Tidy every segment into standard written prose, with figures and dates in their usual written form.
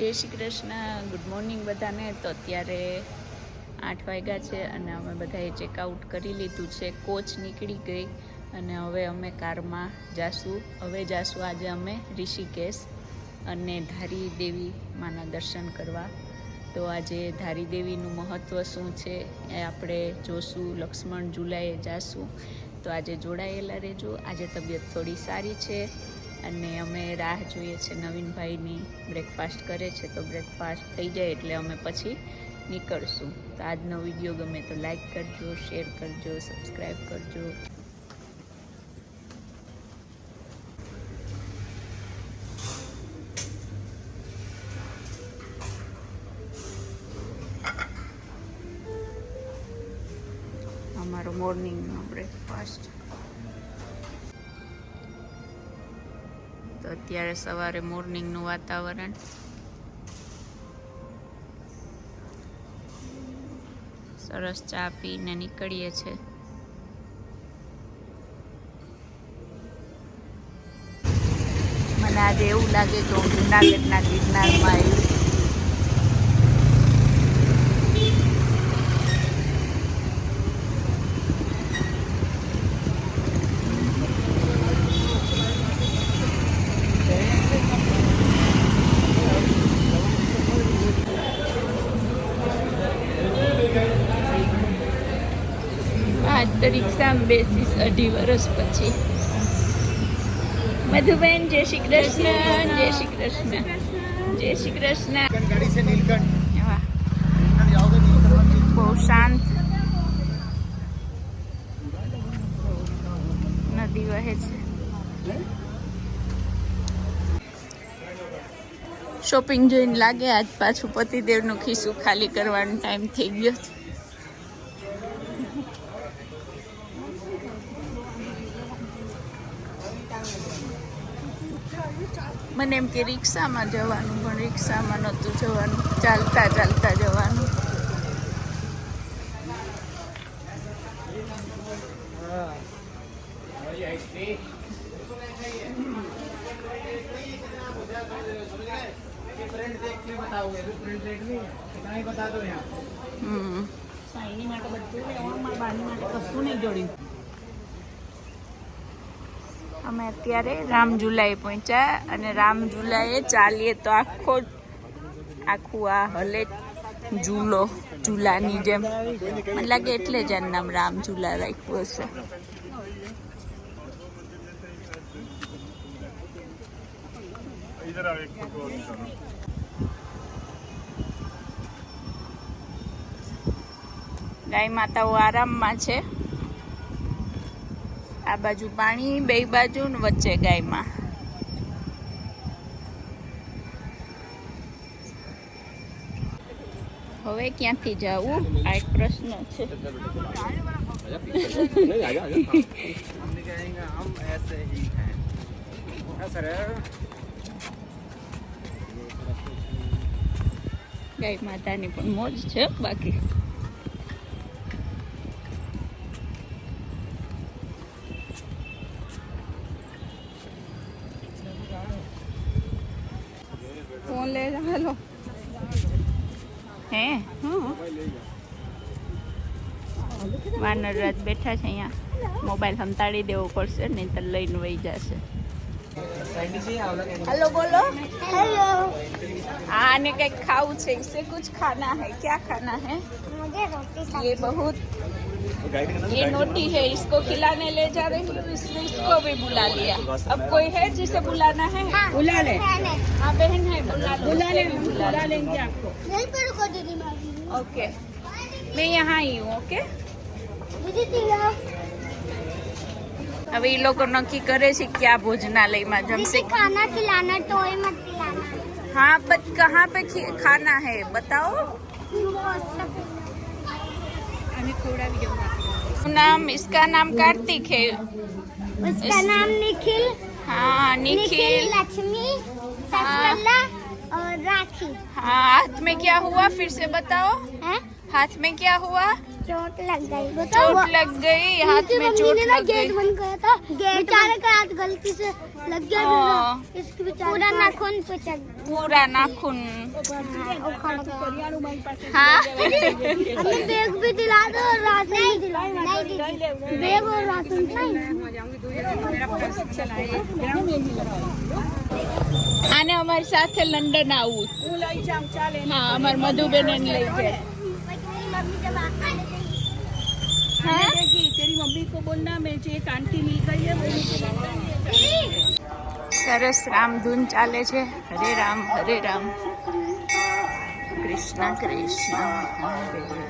જય Shri Krishna. Good morning બધાને. તો અત્યારે 8 વાગ્યા છે અને અમે બધાએ ચેકઆઉટ કરી લીધું છે. કોચ નીકળી ગઈ અને હવે અમે કારમાં જાશું. હવે જાશું આજે અમે ઋષિકેશ અને ધારી દેવી માના દર્શન કરવા. તો આજે ધારી દેવીનું મહત્ત્વ શું છે એ આપણે જોશું. લક્ષ્મણ ઝુલાએ જાશું. તો આજે જોડાયેલા રહેજો. આજે તબિયત થોડી સારી છે અને અમે રાહ જોઈએ છે નવીનભાઈની. બ્રેકફાસ્ટ કરે છે તો બ્રેકફાસ્ટ થઈ જાય એટલે અમે પછી નીકળશું. તો આજનો વિડીયો ગમે તો લાઈક કરજો, શેર કરજો, સબસ્ક્રાઈબ કરજો. અમારો મોર્નિંગનો બ્રેકફાસ્ટ. તો અત્યારે સવારે મોર્નિંગનું વાતાવરણ. સરસ ચા પીને નીકળીએ છે. મને આજે એવું લાગે કે હું જૂનાગઢના ગિરનારમાં આવી. રિક્ષામાં બેસીશ 2.5 વર્ષ પછી. મધુબેન જય શ્રી કૃષ્ણ. જય શ્રી કૃષ્ણ. જય શ્રી કૃષ્ણ. બહુ શાંત નદી વહે છે. શોપિંગ જોઈને લાગે આજ પાછું પતિદેવનું ખિસ્સું ખાલી કરવાનો ટાઈમ થઈ ગયો છે. મને એમ કે રિક્ષામાં જવાનું, પણ રિક્ષામાં નહોતું જવાનું, ચાલતા ચાલતા જવાનું. અમે અત્યારે રામઝુલાએ પહોંચ્યા અને રામઝુલાએ ચાલીએ તો આખું આ હલે ઝૂલો, ઝૂલાની જેમ. મને લાગે એટલે જ આનું નામ રામઝુલા રાખ્યું હશે. ગાય માતાઓ આરામમાં છે. આ બાજુ પાણી, બે બાજુ ને વચ્ચે ગાયમાં. હવે ક્યાંથી જવું આ એક પ્રશ્ન છે. ગાય માતાની પણ મોજ છે બાકી. ફોન લે લો હે. વાનરરાજ બેઠા છે અહીંયા. મોબાઈલ સંતાડી દેવો પડશે નહીં તો લઈને વહી જશે. हेलो बोलो. हेलो. आने का खाऊ छे. इसे कुछ खाना है. क्या खाना है? मुझे रोटी. ये बहुत ये नोटी है. इसको खिलाने ले जा रही हूँ. इसलिए इसको भी बुला लिया. अब कोई है जिसे बुलाना है? हाँ, बुला ले. हाँ बहन है, बुला ले. बुला लेंगे आपको. नहीं पर को दीदी मांगी. ओके मैं यहाँ ही हूँ. ओके दीदी. अब ये लोग नक्की करे છે क्या भोजनालय में जमसे. खाना खिलाना, टॉय मत खिलाना. हाँ बट कहाँ पे खाना है बताओ. नाम इसका नाम कार्तिक है. उसका नाम निखिल. हाँ निखिल, लक्ष्मी, ससवल्ला और राखी. हाँ हाथ में क्या हुआ फिर से बताओ. हाथ में क्या हुआ? चोट लग गई. चोट लग गई हाथ में. चोट लग गई. गेट बंद किया था. बेचारे का हाथ गलती से लग गया इसके पूरा नाखून पे चल પૂરા નાખून हाँ हमें बैग भी दिला दो और राशन भी दिला नहीं बैग और राशन આને અમારી સાથે લંડન આવવું હું લઈ જાઉં ચાલે હા અમાર મધુબેન એને લઈ જાય हाँ तेरी मम्मी को बोलना मैं जो एक आंटी मिल गई है वो मुझे સરસ રામધૂન ચાલે છે હરે રામ કૃષ્ણ કૃષ્ણ હરે હરે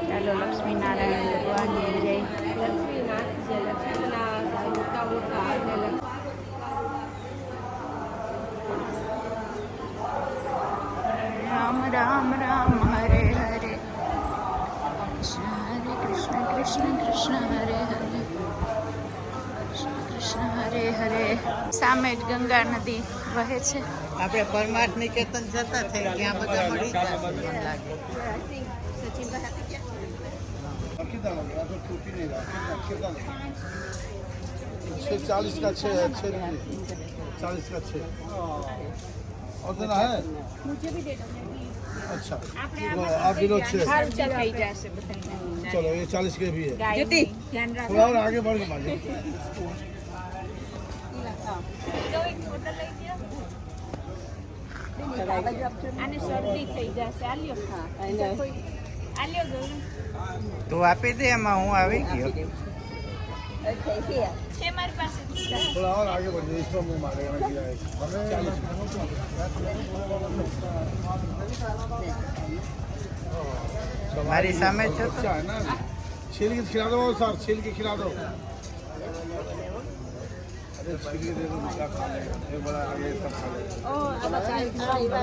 ચાલો લક્ષ્મી નારાયણ ભગવાનની જય રામ રામ રામ હરે હરે કૃષ્ણ કૃષ્ણ કૃષ્ણ હરે હરે કૃષ્ણ હરે હરે સામે જ ગંગા નદી વહે છે આપણે પરમાર્થ નિકેતન જતા થઈ ત્યાં બધા મળી જશે એમ લાગે. छः 40 का 6 है 6 40 का 6 और देना है मुझे भी दे दो अच्छा तो आप दिलो 6 ઊંચા થઈ જશે બધાને चलो ये 40 के भी है ગાયની ધ્યાન રાખો थोड़ा और आगे बढ़ के मालिक આને શરદી થઈ જશે આલ્યો આલ્યો ગયું તું આપી દે એમાં હું આવી ગયો. છે મારી પાસે थोड़ा और आगे बढ़ जाए इसमें मुंह मारेगा ना गिरा है 40 મારી સામે છો તો? अच्छा है ना छील के खिला दो सर छील के खिला दो अरे छील के दे दो क्या खा लेगा एक बड़ा आगे सब खा लेगा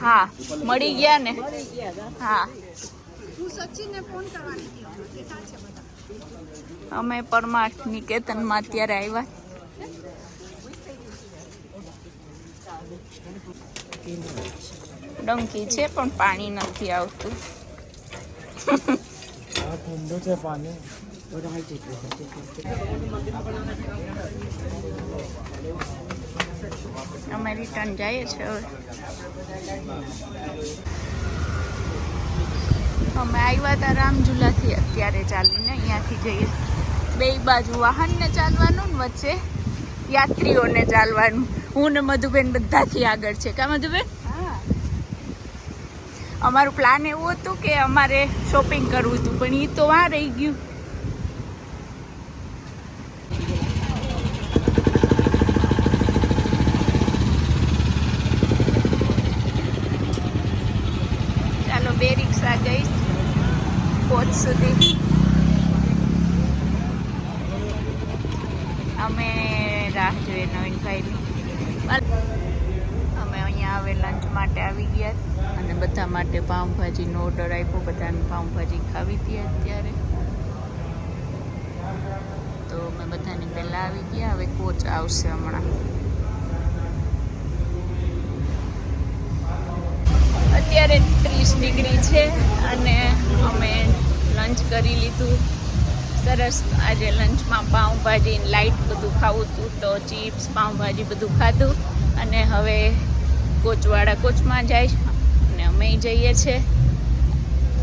હા મળી ગયા ને હા અમે પરમાર્થ નિકેતનમાં અત્યારે આવ્યા ડંકી છે પણ પાણી નથી આવતું અમે રિટર્ન જઈએ છીએ હવે અમે આવ્યા હતા રામઝુલાથી અત્યારે ચાલીને અહીંયાથી જઈએ બે બાજુ વાહનને ચાલવાનું ને વચ્ચે યાત્રીઓને ચાલવાનું હું ને મધુબેન બધાથી આગળ છે કા મધુબેન અમારું પ્લાન એવું હતું કે અમારે શોપિંગ કરવું હતું પણ એ તો વાં રહી ગયું ચાલો બે રિક્ષા ગઈ કોચ સુધી અમે રાહ જોઈએ નવીનભાઈની અમે અહીંયા હવે લંચ માટે આવી ગયા અને બધા માટે પાઉંભાજીનો ઓર્ડર આપ્યો બધાને પાઉંભાજી ખાવી હતી અત્યારે તો અમે બધાની પહેલાં આવી ગયા હવે કોચ આવશે હમણાં અત્યારે 30 ડિગ્રી છે અને અમે લંચ કરી લીધું સરસ આજે લંચમાં પાઉંભાજી લાઇટ બધું ખાવું હતું તો ચિપ્સ પાઉંભાજી બધું ખાધું અને હવે કોચવાળા કોચમાં જાય અને અમે જઈએ છીએ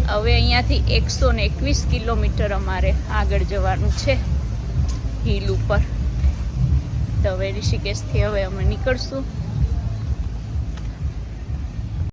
હવે અહીંયાથી 121 કિલોમીટર અમારે આગળ જવાનું છે હિલ ઉપર તો હવે ઋષિકેશથી હવે અમે નીકળશું